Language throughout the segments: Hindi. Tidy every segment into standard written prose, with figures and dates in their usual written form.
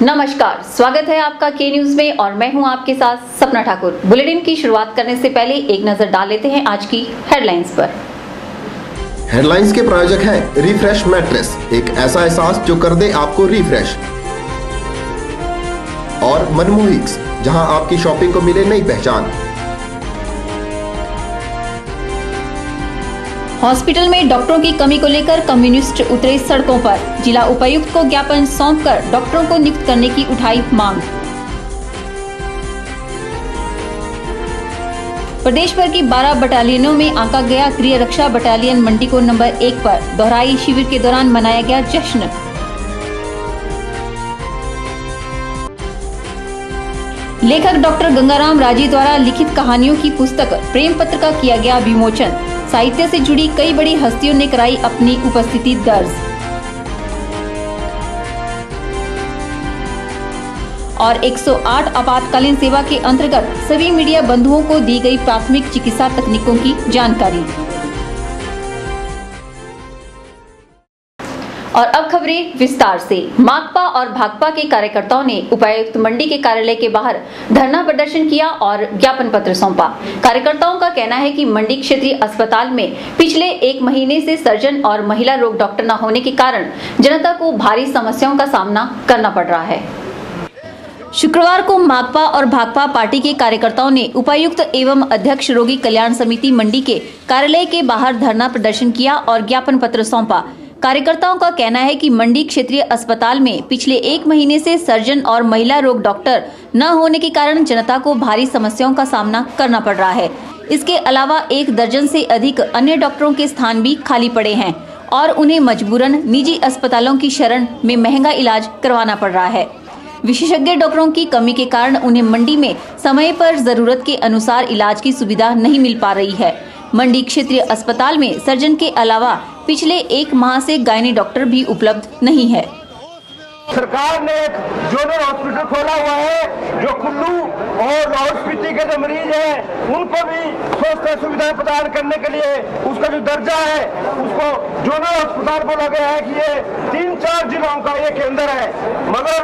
नमस्कार, स्वागत है आपका के न्यूज में और मैं हूं आपके साथ सपना ठाकुर। बुलेटिन की शुरुआत करने से पहले एक नजर डाल लेते हैं आज की हेडलाइंस पर। हेडलाइंस के प्रायोजक हैं रिफ्रेश मैट्रेस, एक ऐसा एहसास जो कर दे आपको रिफ्रेश, और मनमोहिक्स, जहां आपकी शॉपिंग को मिले नई पहचान। हॉस्पिटल में डॉक्टरों की कमी को लेकर कम्युनिस्ट उतरे सड़कों पर। जिला उपायुक्त को ज्ञापन सौंपकर डॉक्टरों को नियुक्त करने की उठाई मांग। प्रदेश भर की 12 बटालियनों में आंका गया गृह रक्षा बटालियन मंडी को नंबर 1 पर। दोहराई शिविर के दौरान मनाया गया जश्न। लेखक डॉक्टर गंगाराम राजी द्वारा लिखित कहानियों की पुस्तक प्रेम पत्र का किया गया विमोचन। साहित्य से जुड़ी कई बड़ी हस्तियों ने कराई अपनी उपस्थिति दर्ज। और 108 आपातकालीन सेवा के अंतर्गत सभी मीडिया बंधुओं को दी गई प्राथमिक चिकित्सा तकनीकों की जानकारी। और अब खबरें विस्तार से। माकपा और भाकपा के कार्यकर्ताओं ने उपायुक्त मंडी के कार्यालय के बाहर धरना प्रदर्शन किया और ज्ञापन पत्र सौंपा। कार्यकर्ताओं का कहना है कि मंडी क्षेत्रीय अस्पताल में पिछले 1 महीने से सर्जन और महिला रोग डॉक्टर न होने के कारण जनता को भारी समस्याओं का सामना करना पड़ रहा है। शुक्रवार को माकपा और भाकपा पार्टी के कार्यकर्ताओं ने उपायुक्त एवं अध्यक्ष रोगी कल्याण समिति मंडी के कार्यालय के बाहर धरना प्रदर्शन किया और ज्ञापन पत्र सौंपा। कार्यकर्ताओं का कहना है कि मंडी क्षेत्रीय अस्पताल में पिछले 1 महीने से सर्जन और महिला रोग डॉक्टर न होने के कारण जनता को भारी समस्याओं का सामना करना पड़ रहा है। इसके अलावा 1 दर्जन से अधिक अन्य डॉक्टरों के स्थान भी खाली पड़े हैं और उन्हें मजबूरन निजी अस्पतालों की शरण में महंगा इलाज करवाना पड़ रहा है। विशेषज्ञ डॉक्टरों की कमी के कारण उन्हें मंडी में समय पर जरूरत के अनुसार इलाज की सुविधा नहीं मिल पा रही है। मंडी क्षेत्रीय अस्पताल में सर्जन के अलावा पिछले 1 माह से गायनी डॉक्टर भी उपलब्ध नहीं है। सरकार ने एक जोनल हॉस्पिटल खोला हुआ है जो कुल्लू और लाहौल स्पीति के जो मरीज हैं उनको भी स्वास्थ्य सुविधाएं प्रदान करने के लिए उसका जो दर्जा है उसको जोनल अस्पताल बोला गया है कि ये 3-4 जिलों का ये केंद्र है। मगर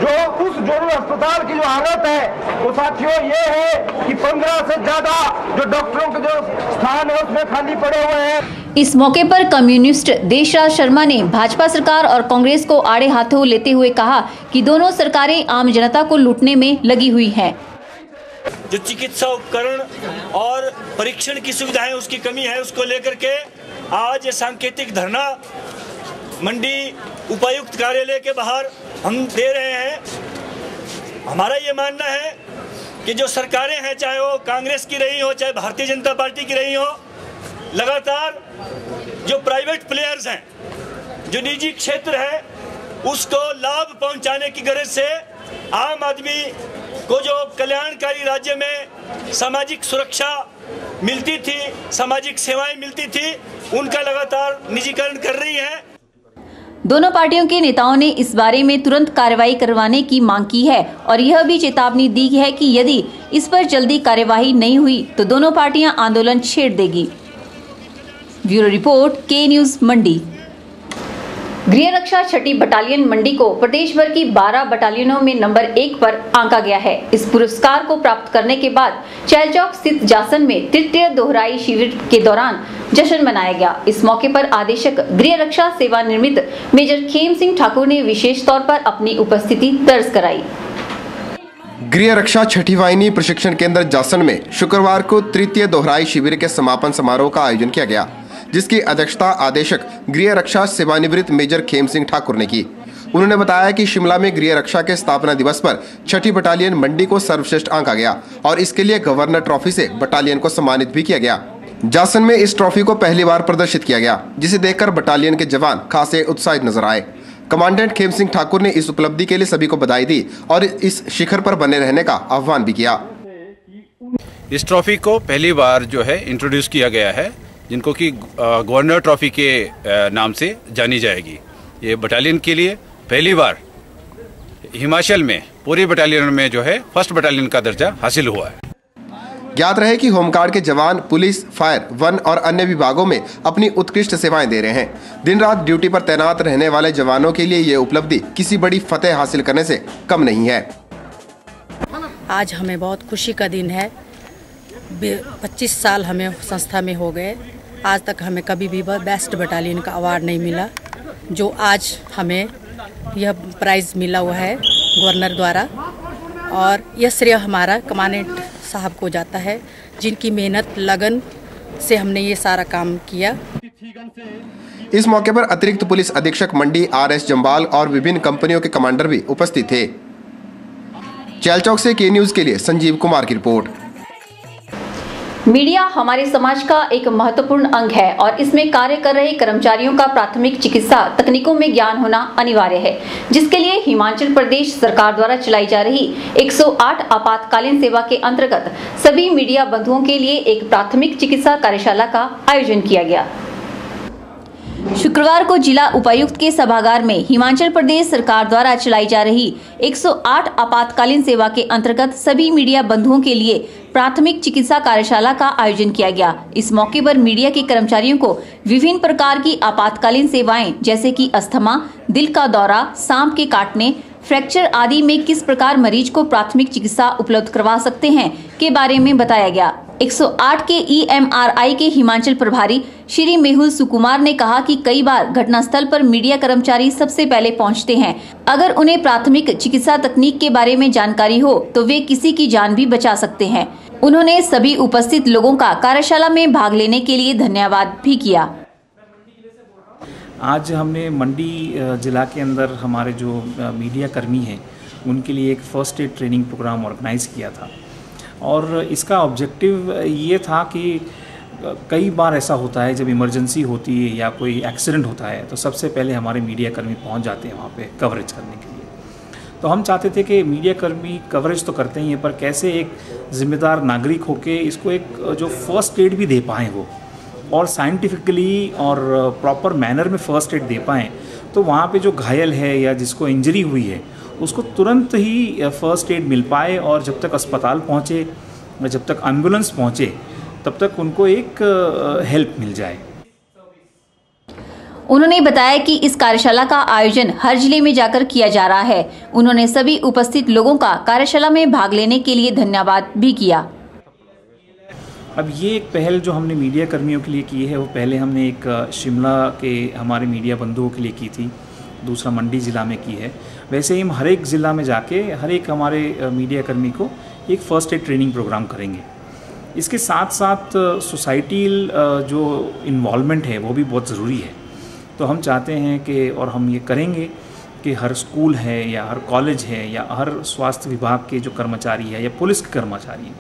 जो उस जोनल अस्पताल की जो हालत है वो साथियों ये है कि 15 से ज्यादा जो डॉक्टरों के जो स्थान है उसमें खाली पड़े हुए हैं। इस मौके पर कम्युनिस्ट देशराज शर्मा ने भाजपा सरकार और कांग्रेस को आड़े हाथों लेते हुए कहा कि दोनों सरकारें आम जनता को लूटने में लगी हुई हैं। जो चिकित्सा उपकरण और परीक्षण की सुविधाएं उसकी कमी है, उसको लेकर के आज ये सांकेतिक धरना मंडी उपायुक्त कार्यालय के बाहर हम दे रहे हैं। हमारा ये मानना है कि जो सरकारें हैं, चाहे वो कांग्रेस की रही हो चाहे भारतीय जनता पार्टी की रही हो, लगातार जो प्राइवेट प्लेयर्स हैं, जो निजी क्षेत्र है, उसको लाभ पहुंचाने की गरज से आम आदमी को जो कल्याणकारी राज्य में सामाजिक सुरक्षा मिलती थी, सामाजिक सेवाएं मिलती थी, उनका लगातार निजीकरण कर रही है। दोनों पार्टियों के नेताओं ने इस बारे में तुरंत कार्रवाई करवाने की मांग की है और यह भी चेतावनी दी है कि यदि इस पर जल्दी कार्यवाही नहीं हुई तो दोनों पार्टियां आंदोलन छेड़ देगी। ब्यूरो रिपोर्ट, के न्यूज मंडी। गृह रक्षा 6ठी बटालियन मंडी को प्रदेश भर की 12 बटालियनों में नंबर 1 पर आंका गया है। इस पुरस्कार को प्राप्त करने के बाद चैल चौक स्थित जासन में तृतीय दोहराई शिविर के दौरान जश्न मनाया गया। इस मौके पर आदेशक गृह रक्षा सेवानिवृत्त मेजर खेम सिंह ठाकुर ने विशेष तौर पर अपनी उपस्थिति दर्ज कराई। गृह रक्षा 6ठी वाहिनी प्रशिक्षण केंद्र जासन में शुक्रवार को तृतीय दोहराई शिविर के समापन समारोह का आयोजन किया गया, जिसकी अध्यक्षता आदेशक गृह रक्षा सेवानिवृत्त मेजर खेम सिंह ठाकुर ने की। उन्होंने बताया कि शिमला में गृह रक्षा के स्थापना दिवस पर 6ठी बटालियन मंडी को सर्वश्रेष्ठ आंका गया और इसके लिए गवर्नर ट्रॉफी से बटालियन को सम्मानित भी किया गया। जासन में इस ट्रॉफी को पहली बार प्रदर्शित किया गया, जिसे देखकर बटालियन के जवान खासे उत्साहित नजर आए। कमांडेंट खेम सिंह ठाकुर ने इस उपलब्धि के लिए सभी को बधाई दी और इस शिखर पर बने रहने का आह्वान भी किया। इस ट्रॉफी को पहली बार जो है इंट्रोड्यूस किया गया है, जिनको कि गवर्नर ट्रॉफी के नाम से जानी जाएगी। ये बटालियन के लिए पहली बार हिमाचल में पूरी बटालियन में जो है फर्स्ट बटालियन का दर्जा हासिल हुआ है। ज्ञात रहे कि होमगार्ड के जवान पुलिस, फायर, वन और अन्य विभागों में अपनी उत्कृष्ट सेवाएं दे रहे हैं। दिन रात ड्यूटी पर तैनात रहने वाले जवानों के लिए ये उपलब्धि किसी बड़ी फतेह हासिल करने से कम नहीं है। आज हमें बहुत खुशी का दिन है। 25 साल हमें संस्था में हो गए, आज तक हमें कभी भी बेस्ट बटालियन का अवार्ड नहीं मिला। जो आज हमें यह प्राइज़ मिला हुआ है गवर्नर द्वारा, और यह श्रेय हमारा कमांडेंट साहब को जाता है, जिनकी मेहनत लगन से हमने ये सारा काम किया। इस मौके पर अतिरिक्त पुलिस अधीक्षक मंडी RS जम्बाल और विभिन्न कंपनियों के कमांडर भी उपस्थित थे। चैलचौक से के न्यूज़ के लिए संजीव कुमार की रिपोर्ट। मीडिया हमारे समाज का एक महत्वपूर्ण अंग है और इसमें कार्य कर रहे कर्मचारियों का प्राथमिक चिकित्सा तकनीकों में ज्ञान होना अनिवार्य है, जिसके लिए हिमाचल प्रदेश सरकार द्वारा चलाई जा रही 108 आपातकालीन सेवा के अंतर्गत सभी मीडिया बंधुओं के लिए एक प्राथमिक चिकित्सा कार्यशाला का आयोजन किया गया। शुक्रवार को जिला उपायुक्त के सभागार में हिमाचल प्रदेश सरकार द्वारा चलाई जा रही 108 आपातकालीन सेवा के अंतर्गत सभी मीडिया बंधुओं के लिए प्राथमिक चिकित्सा कार्यशाला का आयोजन किया गया। इस मौके पर मीडिया के कर्मचारियों को विभिन्न प्रकार की आपातकालीन सेवाएं जैसे कि अस्थमा, दिल का दौरा, सांप के काटने, फ्रैक्चर आदि में किस प्रकार मरीज को प्राथमिक चिकित्सा उपलब्ध करवा सकते हैं के बारे में बताया गया। 108 के EMRI के हिमाचल प्रभारी श्री मेहुल सुकुमार ने कहा कि कई बार घटनास्थल पर मीडिया कर्मचारी सबसे पहले पहुंचते हैं। अगर उन्हें प्राथमिक चिकित्सा तकनीक के बारे में जानकारी हो तो वे किसी की जान भी बचा सकते हैं। उन्होंने सभी उपस्थित लोगों का कार्यशाला में भाग लेने के लिए धन्यवाद भी किया। आज हमने मंडी जिला के अंदर हमारे जो मीडिया कर्मी हैं उनके लिए एक first aid training program organize किया था, और इसका ऑब्जेक्टिव ये था कि कई बार ऐसा होता है जब इमरजेंसी होती है या कोई एक्सीडेंट होता है तो सबसे पहले हमारे मीडिया कर्मी पहुंच जाते हैं वहाँ पे कवरेज करने के लिए। तो हम चाहते थे कि मीडिया कर्मी कवरेज तो करते ही हैं, पर कैसे एक जिम्मेदार नागरिक होके इसको एक जो फर्स्ट एड भी दे पाएँ वो, और साइंटिफिकली और प्रॉपर मैनर में फ़र्स्ट एड दे पाएँ, तो वहाँ पे जो घायल है या जिसको इंजरी हुई है उसको तुरंत ही फ़र्स्ट एड मिल पाए, और जब तक अस्पताल पहुँचे, जब तक एम्बुलेंस पहुँचे, तब तक उनको एक हेल्प मिल जाए। उन्होंने बताया कि इस कार्यशाला का आयोजन हर जिले में जाकर किया जा रहा है। उन्होंने सभी उपस्थित लोगों का कार्यशाला में भाग लेने के लिए धन्यवाद भी किया। अब ये एक पहल जो हमने मीडिया कर्मियों के लिए की है, वो पहले हमने एक शिमला के हमारे मीडिया बंधुओं के लिए की थी, दूसरा मंडी ज़िला में की है। वैसे ही हम हर एक ज़िला में जाके हर एक हमारे मीडिया कर्मी को एक फ़र्स्ट एड ट्रेनिंग प्रोग्राम करेंगे। इसके साथ साथ सोसाइटी जो इन्वॉल्वमेंट है वो भी बहुत ज़रूरी है। तो हम चाहते हैं कि, और हम ये करेंगे कि हर स्कूल है या हर कॉलेज है या हर स्वास्थ्य विभाग के जो कर्मचारी है या पुलिस के कर्मचारी हैं,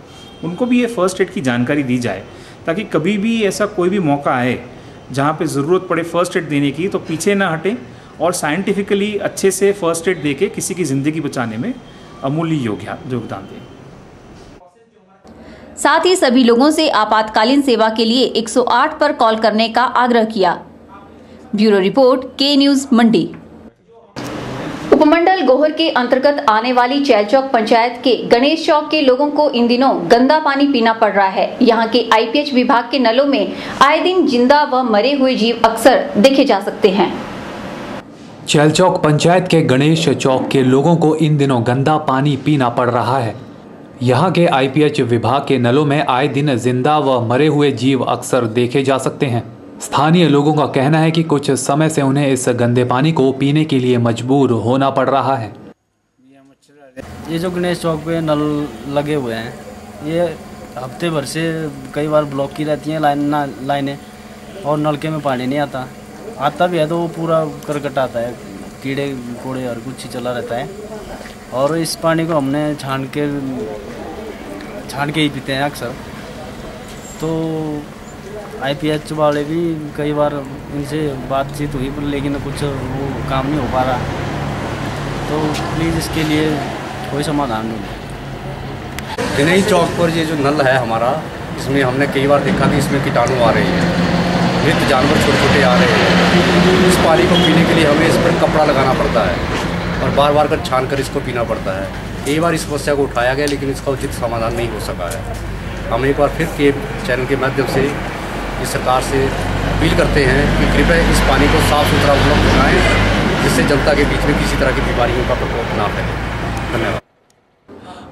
उनको भी ये फ़र्स्ट एड की जानकारी दी जाए, ताकि कभी भी ऐसा कोई भी मौका आए जहाँ पे ज़रूरत पड़े फ़र्स्ट एड देने की तो पीछे ना हटें, और साइंटिफिकली अच्छे से फ़र्स्ट एड देके किसी की ज़िंदगी बचाने में अमूल्य योगदान दें। साथ ही सभी लोगों से आपातकालीन सेवा के लिए 108 पर कॉल करने का आग्रह किया। ब्यूरो रिपोर्ट, के न्यूज़ मंडी। उपमंडल गोहर के अंतर्गत आने वाली चैलचौक पंचायत के गणेश चौक के लोगों को इन दिनों गंदा पानी पीना पड़ रहा है। यहाँ के IPH विभाग के नलों में आए दिन जिंदा व मरे हुए जीव अक्सर देखे जा सकते हैं। चैलचौक पंचायत के गणेश चौक के लोगों को इन दिनों गंदा पानी पीना पड़ रहा है। यहाँ के IPH विभाग के नलों में आए दिन जिंदा व मरे हुए जीव अक्सर देखे जा सकते हैं। स्थानीय लोगों का कहना है कि कुछ समय से उन्हें इस गंदे पानी को पीने के लिए मजबूर होना पड़ रहा है। ये जो गणेश चौक पे नल लगे हुए हैं, ये हफ्ते भर से कई बार ब्लॉक की रहती हैं लाइनें, और नलके में पानी नहीं आता भी है तो वो पूरा करकट आता है, कीड़े कूड़े और कुछ ही चला रहता है। और इस पानी को हमने छान के ही पीते हैं अक्सर। तो IPH वाले भी कई बार इनसे बातचीत हुई, लेकिन कुछ वो काम नहीं हो पा रहा, तो प्लीज़ इसके लिए कोई समाधान नहीं। गणेश चौक पर ये जो नल है हमारा, इसमें हमने कई बार देखा कि इसमें कीटाणु आ रहे हैं, मृत जानवर छोटे छोटे आ रहे हैं। इस पानी को पीने के लिए हमें इस पर कपड़ा लगाना पड़ता है और बार बार कर छान कर इसको पीना पड़ता है। कई बार इस समस्या को उठाया गया, लेकिन इसका उचित समाधान नहीं हो सका है। हम एक बार फिर के चैनल के माध्यम से इस सरकार से अपील करते हैं कि कृपया इस पानी को साफ़ सुथरा उपलब्ध कराएँ, जिससे जनता के बीच में किसी तरह की बीमारियों का प्रकोप ना फैले। धन्यवाद।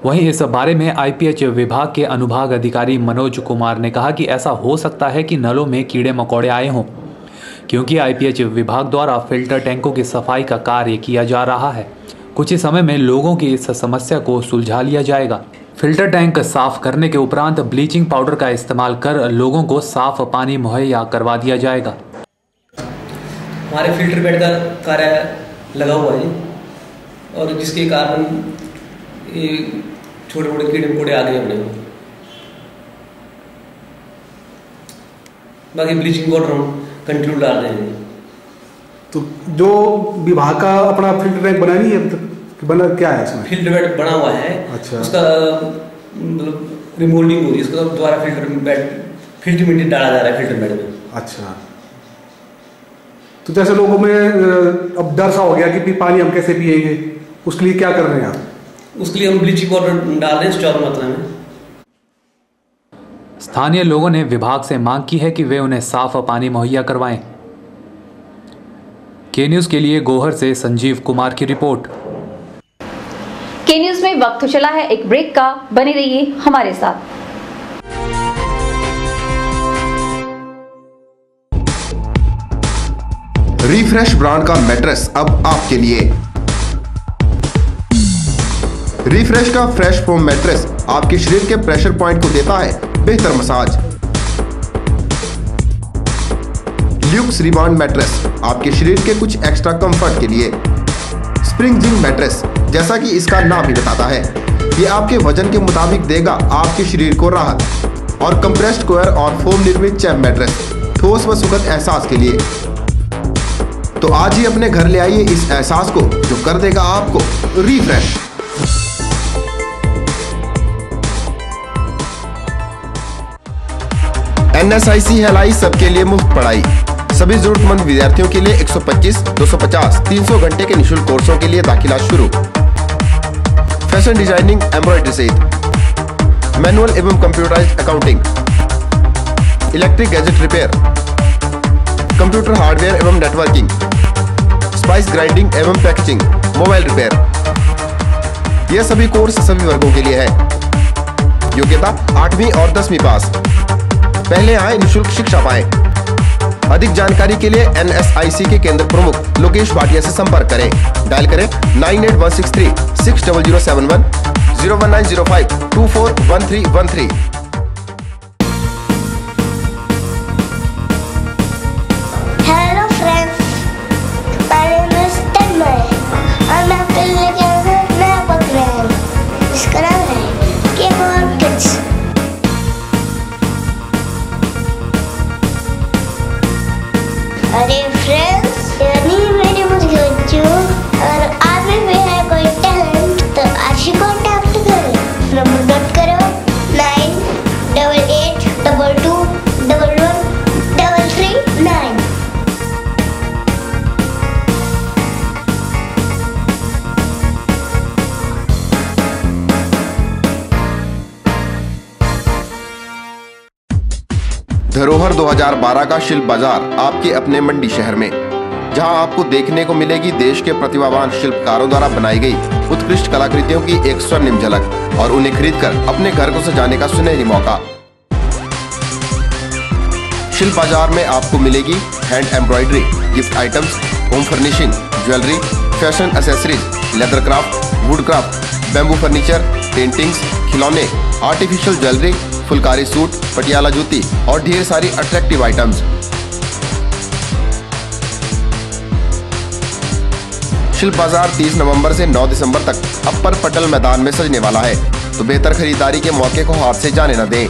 वहीं इस बारे में आईपीएच विभाग के अनुभाग अधिकारी मनोज कुमार ने कहा कि ऐसा हो सकता है कि नलों में कीड़े मकोड़े आए हों, क्योंकि आईपीएच विभाग द्वारा फिल्टर टैंकों की सफाई का कार्य किया जा रहा है। कुछ ही समय में लोगों की इस समस्या को सुलझा लिया जाएगा। फिल्टर टैंक साफ करने के उपरांत ब्लीचिंग पाउडर का इस्तेमाल कर लोगों को साफ पानी मुहैया करवा दिया जाएगा। हमारे फिल्टर बेड का कार्य लगा हुआ है और जिसके कारण ये छोटे मोटे कीड़े मकोड़े आ गए अपने। बाकी ब्लीचिंग पाउडर हम कंटिन्यू डाल रहे हैं। तो जो विभाग का अपना फिल्टर टैंक बना नहीं है, बना क्या है इसमें? फिल्टर बेड बना हुआ है। अच्छा। उसका मतलब रिमोल्डिंग हो रही है, उसका दोबारा फिल्टर में डाला जा रहा है फिल्टर बेड में। अच्छा। तो जैसे लोगों में अब डर सा हो गया कि पानी हम कैसे पिएंगे, उसके लिए क्या कर रहे हैं आप? उसके लिए हम ब्लीचिंग पाउडर डाल रहे हैं स्टॉक मात्रा में। स्थानीय लोगों ने विभाग से मांग की है कि वे उन्हें साफ पानी मुहैया करवाएं। के न्यूज के लिए गोहर से संजीव कुमार की रिपोर्ट। के न्यूज में वक्त चला है एक ब्रेक का, बने रहिए हमारे साथ। रिफ्रेश ब्रांड का मैट्रेस अब आपके लिए। रिफ्रेश का फ्रेश फोम मैट्रेस आपके शरीर के प्रेशर पॉइंट को देता है बेहतर मसाज। ल्यूक्स रिबाउंड मैट्रेस आपके शरीर के कुछ एक्स्ट्रा कंफर्ट के लिए। स्प्रिंग जिंक मैट्रेस, जैसा कि इसका नाम ही बताता है, ये आपके वजन के मुताबिक देगा आपके शरीर को राहत। और कंप्रेस्ड कोयर और फोम निर्मित चैम्प मैट्रेस ठोस व सुखद एहसास के लिए। तो आज ही अपने घर ले आइए इस एहसास को जो कर देगा आपको रिफ्रेश। NSIC हेलाई सबके लिए मुफ्त पढ़ाई। सभी जरूरतमंद विद्यार्थियों के लिए 125, 250, 300 घंटे के निःशुल्क कोर्सों के लिए दाखिला शुरू। फैशन डिजाइनिंग, एम्ब्रॉयडरी सहित मैनुअल एवं computerised accounting, electric gadget repair, computer hardware एवं नेटवर्किंग, स्पाइस ग्राइंडिंग एवं पैकेजिंग, मोबाइल रिपेयर। यह सभी कोर्स सभी वर्गों के लिए है। योग्यता 8वीं और 10वीं पास। पहले आए निःशुल्क शिक्षा पाएं। अधिक जानकारी के लिए NSIC के केंद्र प्रमुख लोकेश भाटिया से संपर्क करें। डायल करें 98163 60071 01905 241313। Hello friends, my name is Tanmay और मैं आपके लिए लेके आया हूँ नया प्रोग्राम जिसका नाम है K-More Kids। अरे फ्रेंड्स, यानी मेरी मुझे बच्चों और आप में भी है कोई टैलेंट तो आज ही कॉन्टैक्ट करें। नंबर नोट करो 9882221139। धरोहर 2012 का शिल्प बाजार आपके अपने मंडी शहर में, जहां आपको देखने को मिलेगी देश के प्रतिभावान शिल्पकारों द्वारा बनाई गई उत्कृष्ट कलाकृतियों की एक स्वर्णिम झलक और उन्हें खरीदकर अपने घर को सजाने का सुनहरी मौका। शिल्प बाजार में आपको मिलेगी hand embroidery, gift items, home furnishing, jewellery, fashion accessories, leather craft, wood craft, bamboo furniture, paintings, खिलौने, artificial jewellery, phulkari suit, Patiala jutti और ढेर सारी अट्रैक्टिव आइटम्स। शिल्प बाजार 30 नवंबर से 9 दिसंबर तक अपर पटल मैदान में सजने वाला है, तो बेहतर खरीदारी के मौके को हाथ से जाने न दें।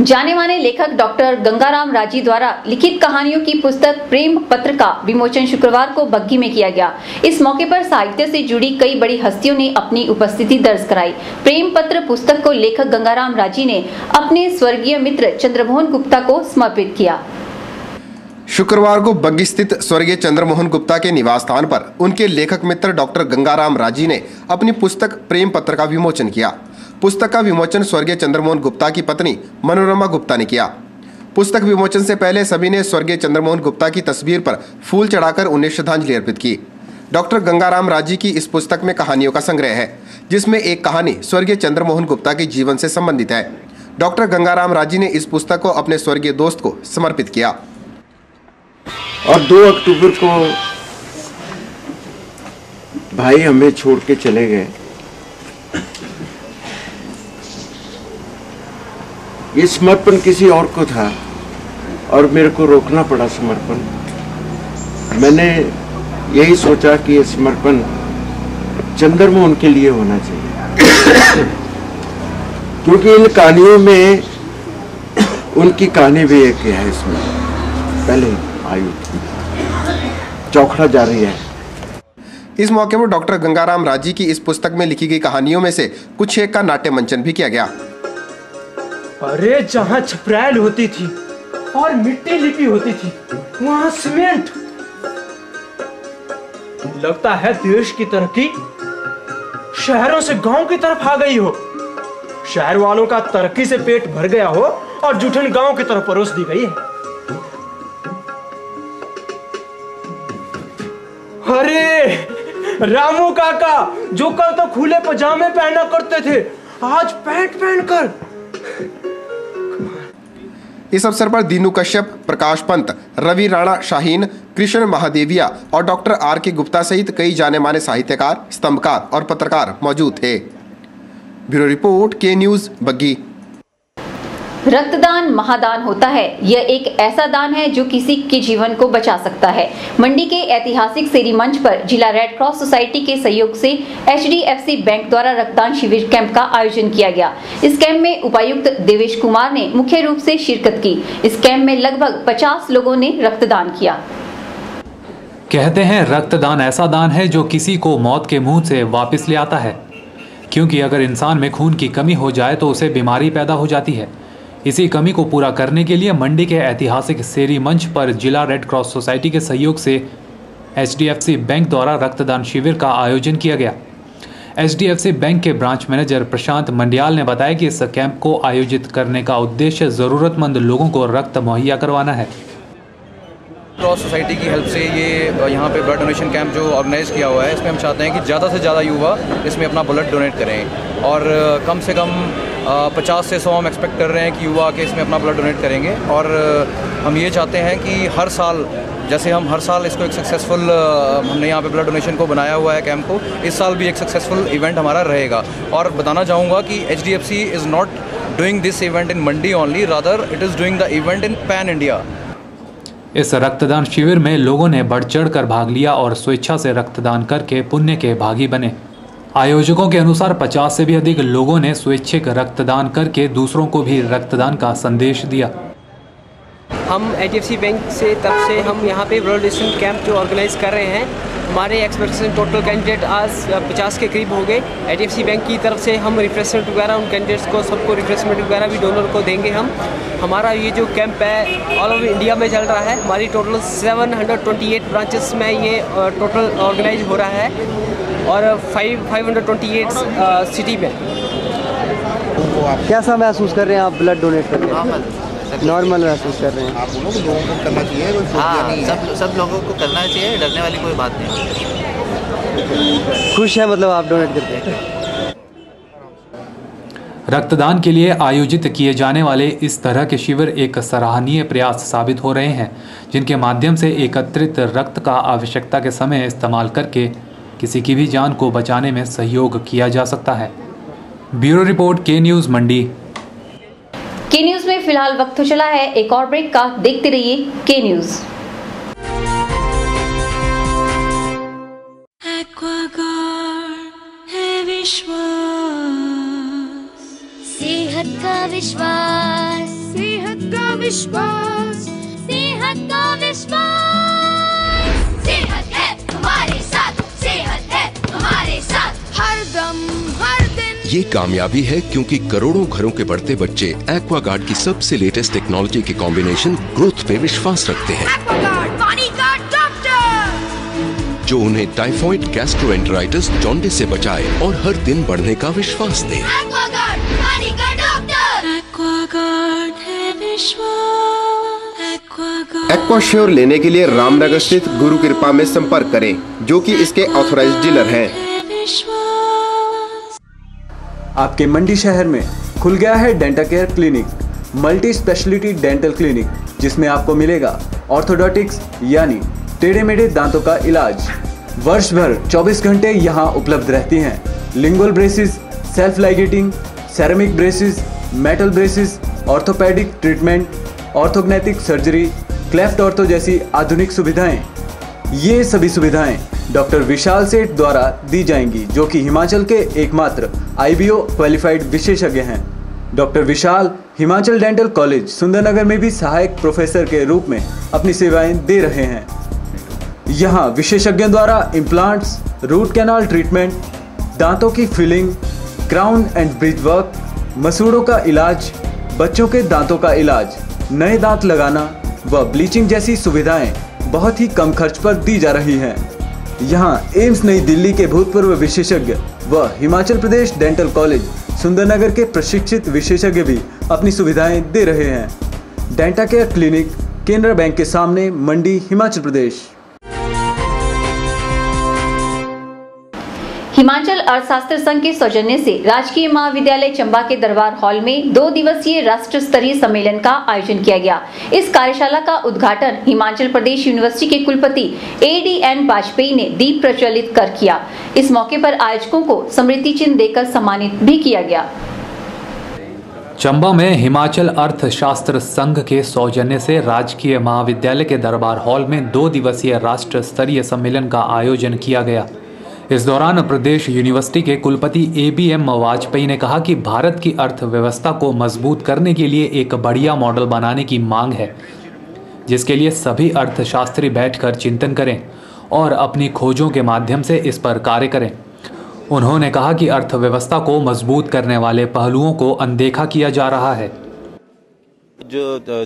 जाने माने लेखक डॉक्टर गंगाराम राजी द्वारा लिखित कहानियों की पुस्तक प्रेम पत्र का विमोचन शुक्रवार को बग्घी में किया गया। इस मौके पर साहित्य से जुड़ी कई बड़ी हस्तियों ने अपनी उपस्थिति दर्ज कराई। प्रेम पत्र पुस्तक को लेखक गंगाराम राजी ने अपने स्वर्गीय मित्र चंद्रमोहन गुप्ता को समर्पित किया। शुक्रवार को बग्गी स्थित स्वर्गीय चंद्रमोहन गुप्ता के निवास स्थान पर उनके लेखक मित्र डॉक्टर गंगाराम राजी ने अपनी पुस्तक प्रेम पत्र का विमोचन किया। पुस्तक का विमोचन स्वर्गीय चंद्रमोहन गुप्ता की पत्नी मनोरमा गुप्ता ने किया। पुस्तक विमोचन से पहले सभी ने स्वर्गीय चंद्रमोहन गुप्ता की तस्वीर पर फूल चढ़ाकर उन्हें श्रद्धांजलि अर्पित की। डॉक्टर गंगाराम राजी की इस पुस्तक में कहानियों का संग्रह है, जिसमें एक कहानी स्वर्गीय चंद्रमोहन गुप्ता के जीवन से संबंधित है। डॉक्टर गंगाराम राजी ने इस पुस्तक को अपने स्वर्गीय दोस्त को समर्पित किया। और 2 अक्टूबर को भाई हमें छोड़ के चले गए। ये समर्पण किसी और को था और मेरे को रोकना पड़ा समर्पण। मैंने यही सोचा कि ये समर्पण चंद्रमोहन के लिए होना चाहिए, क्योंकि इन कहानियों में उनकी कहानी भी एक है। इसमें पहले आयु चौखड़ा जारी है। इस मौके पर डॉक्टर गंगाराम राजी की इस पुस्तक में लिखी गई कहानियों में से कुछ एक का नाट्य मंचन भी किया गया। अरे जहाँ छपराइल होती थी और मिट्टी लिपी होती थी, वहाँ सीमेंट। लगता है देश की तरक्की शहरों से गांव की तरफ आ गई हो। शहर वालों का तरक्की से पेट भर गया हो और जूठन गांव की तरफ परोस दी गई है। अरे रामू काका जो कल तो खुले पजामे पहना करते थे, आज पैंट पहनकर। इस अवसर पर दीनू कश्यप, प्रकाश पंत, रवि राणा शाहीन, कृष्ण महादेविया और डॉक्टर आर के गुप्ता सहित कई जाने माने साहित्यकार, स्तंभकार और पत्रकार मौजूद थे। ब्यूरो रिपोर्ट, के न्यूज, बग्गी। रक्तदान महादान होता है। यह एक ऐसा दान है जो किसी के जीवन को बचा सकता है। मंडी के ऐतिहासिक सेरी मंच पर जिला रेड क्रॉस सोसाइटी के सहयोग से HDFC बैंक द्वारा रक्तदान शिविर कैंप का आयोजन किया गया। इस कैंप में उपायुक्त देवेश कुमार ने मुख्य रूप से शिरकत की। इस कैंप में लगभग 50 लोगों ने रक्तदान किया। कहते हैं रक्तदान ऐसा दान है जो किसी को मौत के मुंह से वापस ले आता है, क्योंकि अगर इंसान में खून की कमी हो जाए तो उसे बीमारी पैदा हो जाती है। इसी कमी को पूरा करने के लिए मंडी के ऐतिहासिक सेरी मंच पर जिला रेड क्रॉस सोसाइटी के सहयोग से HDFC बैंक द्वारा रक्तदान शिविर का आयोजन किया गया। HDFC बैंक के ब्रांच मैनेजर प्रशांत मंडियाल ने बताया कि इस कैंप को आयोजित करने का उद्देश्य ज़रूरतमंद लोगों को रक्त मुहैया करवाना है। क्रॉस सोसाइटी की हेल्प से ये यहाँ पे ब्लड डोनेशन कैंप जो ऑर्गेनाइज किया हुआ है, इसमें हम चाहते हैं कि ज़्यादा से ज़्यादा युवा इसमें अपना ब्लड डोनेट करें और कम से कम 50 से 100 हम एक्सपेक्ट कर रहे हैं कि युवा के इसमें अपना ब्लड डोनेट करेंगे। और हम ये चाहते हैं कि हर साल, जैसे हम हर साल इसको एक सक्सेसफुल हमने यहाँ पे ब्लड डोनेशन को बनाया हुआ है कैंप को, इस साल भी एक सक्सेसफुल इवेंट हमारा रहेगा। और बताना चाहूँगा कि HDFC is not doing this event in Mandi only, rather it is doing the event in pan India. इस रक्तदान शिविर में लोगों ने बढ़ चढ़ कर भाग लिया और स्वेच्छा से रक्तदान करके पुण्य के भागी बने। आयोजकों के अनुसार 50 से भी अधिक लोगों ने स्वैच्छिक रक्तदान करके दूसरों को भी रक्तदान का संदेश दिया। हम HDFC बैंक से तरफ से हम यहाँ पे ब्लड डोनेशन कैंप जो ऑर्गेनाइज कर रहे हैं, हमारे एक्सपेक्टेशन टोटल कैंडिडेट आज 50 के करीब हो गए। HDFC बैंक की तरफ से हम रिफ्रेशमेंट वगैरह उन कैंडिडेट्स को सबको रिफ्रेशमेंट वगैरह भी डोनर को देंगे हम। हमारा ये जो कैंप है ऑल ओवर इंडिया में चल रहा है। हमारी टोटल 728 ब्रांचेस में ये टोटल ऑर्गेनाइज हो रहा है और 528 सिटी में। कैसा महसूस कर रहे हैं आप ब्लड डोनेट करके? नॉर्मल महसूस कर रहे हैं? आप लोगों को करना चाहिए, सब लोगों को करना चाहिए, डरने वाली कोई बात नहीं। खुश है मतलब आप डोनेट करके? रक्तदान के लिए आयोजित किए जाने वाले इस तरह के शिविर एक सराहनीय प्रयास साबित हो रहे हैं, जिनके माध्यम से एकत्रित रक्त का आवश्यकता के समय इस्तेमाल करके किसी की भी जान को बचाने में सहयोग किया जा सकता है। ब्यूरो रिपोर्ट, के न्यूज़, मंडी। के न्यूज़ में फिलहाल वक्त हो चला है एक और ब्रेक का। देखते रहिए के न्यूज़। सेहत का विश्वास, सेहत का विश्वास, सेहत का विश्वास। सेहत है हमारे साथ, सेहत है हमारे साथ, हर दम हर दिन। ये कामयाबी है क्योंकि करोड़ों घरों के बढ़ते बच्चे एक्वागार्ड की सबसे लेटेस्ट टेक्नोलॉजी के कॉम्बिनेशन ग्रोथ पे विश्वास रखते हैं, जो उन्हें टाइफॉइड, गैस्ट्रोएंटेराइटिस, जॉन्डिस से बचाए और हर दिन बढ़ने का विश्वास दे। एक्वाश्योर लेने के लिए रामनगर स्थित गुरु कृपा में संपर्क करें, जो कि इसके ऑथराइज्ड डीलर हैं। आपके मंडी शहर में खुल गया है Dentacare clinic, multi speciality dental clinic, जिसमें आपको मिलेगा ऑर्थोडोंटिक्स यानी टेढ़े मेढ़े दांतों का इलाज। वर्ष भर 24 घंटे यहाँ उपलब्ध रहती हैं। Lingual braces, self ligating, ceramic braces, metal braces, orthopaedic treatment, orthognathic surgery, cleft ortho जैसी आधुनिक सुविधाएं। ये सभी सुविधाएं डॉक्टर विशाल सेठ द्वारा दी जाएंगी, जो कि हिमाचल के एकमात्र IBO क्वालिफाइड विशेषज्ञ हैं। डॉक्टर विशाल हिमाचल डेंटल कॉलेज सुंदरनगर में भी सहायक प्रोफेसर के रूप में अपनी सेवाएं दे रहे हैं। यहाँ विशेषज्ञों द्वारा इम्प्लांट्स, रूट कैनाल ट्रीटमेंट, दांतों की filling, crown and bridge work, मसूड़ों का इलाज, बच्चों के दांतों का इलाज, नए दांत लगाना व ब्लीचिंग जैसी सुविधाएं बहुत ही कम खर्च पर दी जा रही हैं। यहाँ एम्स नई दिल्ली के भूतपूर्व विशेषज्ञ व हिमाचल प्रदेश डेंटल कॉलेज सुंदरनगर के प्रशिक्षित विशेषज्ञ भी अपनी सुविधाएं दे रहे हैं। डेंटाकेयर क्लिनिक, केनरा बैंक के सामने, मंडी, हिमाचल प्रदेश। हिमाचल अर्थशास्त्र संघ के सौजन्य से राजकीय महाविद्यालय चंबा के दरबार हॉल में 2 दिवसीय राष्ट्र स्तरीय सम्मेलन का आयोजन किया गया। इस कार्यशाला का उद्घाटन हिमाचल प्रदेश यूनिवर्सिटी के कुलपति ADN वाजपेयी ने दीप प्रज्वलित कर किया। इस मौके पर आयोजकों को स्मृति चिन्ह देकर सम्मानित भी किया गया। चंबा में हिमाचल अर्थशास्त्र संघ के सौजन्य से राजकीय महाविद्यालय के दरबार हॉल में 2 दिवसीय राष्ट्र स्तरीय सम्मेलन का आयोजन किया गया। इस दौरान प्रदेश यूनिवर्सिटी के कुलपति ABM वाजपेयी ने कहा कि भारत की अर्थव्यवस्था को मजबूत करने के लिए एक बढ़िया मॉडल बनाने की मांग है, जिसके लिए सभी अर्थशास्त्री बैठकर चिंतन करें और अपनी खोजों के माध्यम से इस पर कार्य करें। उन्होंने कहा कि अर्थव्यवस्था को मजबूत करने वाले पहलुओं को अनदेखा किया जा रहा है।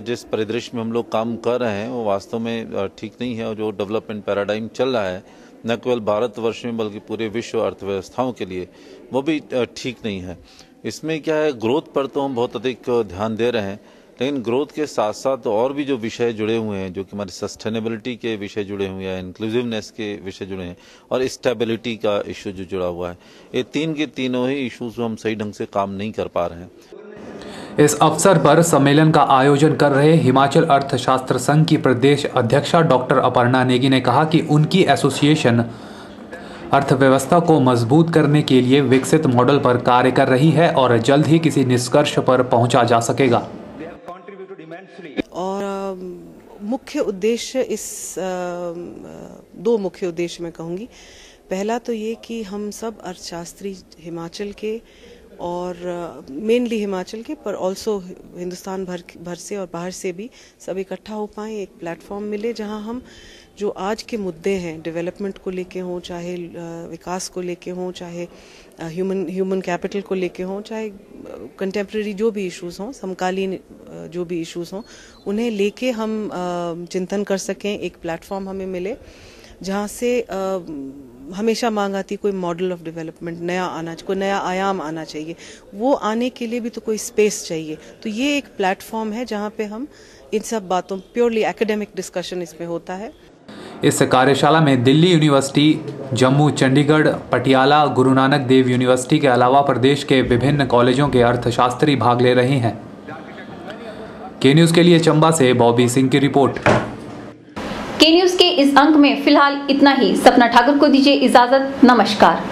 जिस परिदृश्य में हम लोग काम कर रहे हैं वो वास्तव में ठीक नहीं है, और जो डेवलपमेंट पैराडाइम चल रहा है न केवल भारतवर्ष में बल्कि पूरे विश्व अर्थव्यवस्थाओं के लिए वो भी ठीक नहीं है। इसमें क्या है, ग्रोथ पर तो हम बहुत अधिक ध्यान दे रहे हैं, लेकिन ग्रोथ के साथ साथ और भी जो विषय जुड़े हुए हैं, जो कि हमारी सस्टेनेबिलिटी के विषय जुड़े हुए हैं, इंक्लूसिवनेस के विषय जुड़े हैं और स्टेबिलिटी का इशू जो जुड़ा हुआ है, ये तीन के तीनों ही इशूज हम सही ढंग से काम नहीं कर पा रहे हैं। इस अवसर पर सम्मेलन का आयोजन कर रहे हिमाचल अर्थशास्त्र संघ की प्रदेश अध्यक्षा डॉक्टर अपर्णा नेगी ने कहा कि उनकी एसोसिएशन अर्थव्यवस्था को मजबूत करने के लिए विकसित मॉडल पर कार्य कर रही है और जल्द ही किसी निष्कर्ष पर पहुंचा जा सकेगा। और मुख्य उद्देश्य दो मुख्य उद्देश्य मैं कहूँगी। पहला तो ये कि हम सब अर्थशास्त्री हिमाचल के और मेनली हिमाचल के पर ऑल्सो हिंदुस्तान भर से और बाहर से भी सब इकट्ठा हो पाएँ, एक प्लेटफॉर्म मिले जहां हम जो आज के मुद्दे हैं डेवलपमेंट को लेके हों, चाहे विकास को लेके हों, चाहे ह्यूमन कैपिटल को लेके हों, चाहे कंटेम्प्रेरी जो भी इश्यूज़ हों, समकालीन जो भी इश्यूज़ हों, उन्हें लेके हम चिंतन कर सकें। एक प्लेटफॉर्म हमें मिले जहाँ से हमेशा मांग आती कोई मॉडल ऑफ डेवलपमेंट नया आना, कोई नया आयाम आना चाहिए, वो आने के लिए भी तो कोई स्पेस चाहिए। तो ये एक प्लेटफॉर्म है जहाँ पे हम इन सब बातों, प्योरली एकेडमिक डिस्कशन इसमें होता है। इस कार्यशाला में दिल्ली यूनिवर्सिटी, जम्मू, चंडीगढ़, पटियाला, गुरु नानक देव यूनिवर्सिटी के अलावा प्रदेश के विभिन्न कॉलेजों के अर्थशास्त्री भाग ले रहे हैं। के न्यूज़ के लिए चंबा से बॉबी सिंह की रिपोर्ट। के न्यूज़ के इस अंक में फिलहाल इतना ही। सपना ठाकुर को दीजिए इजाजत। नमस्कार।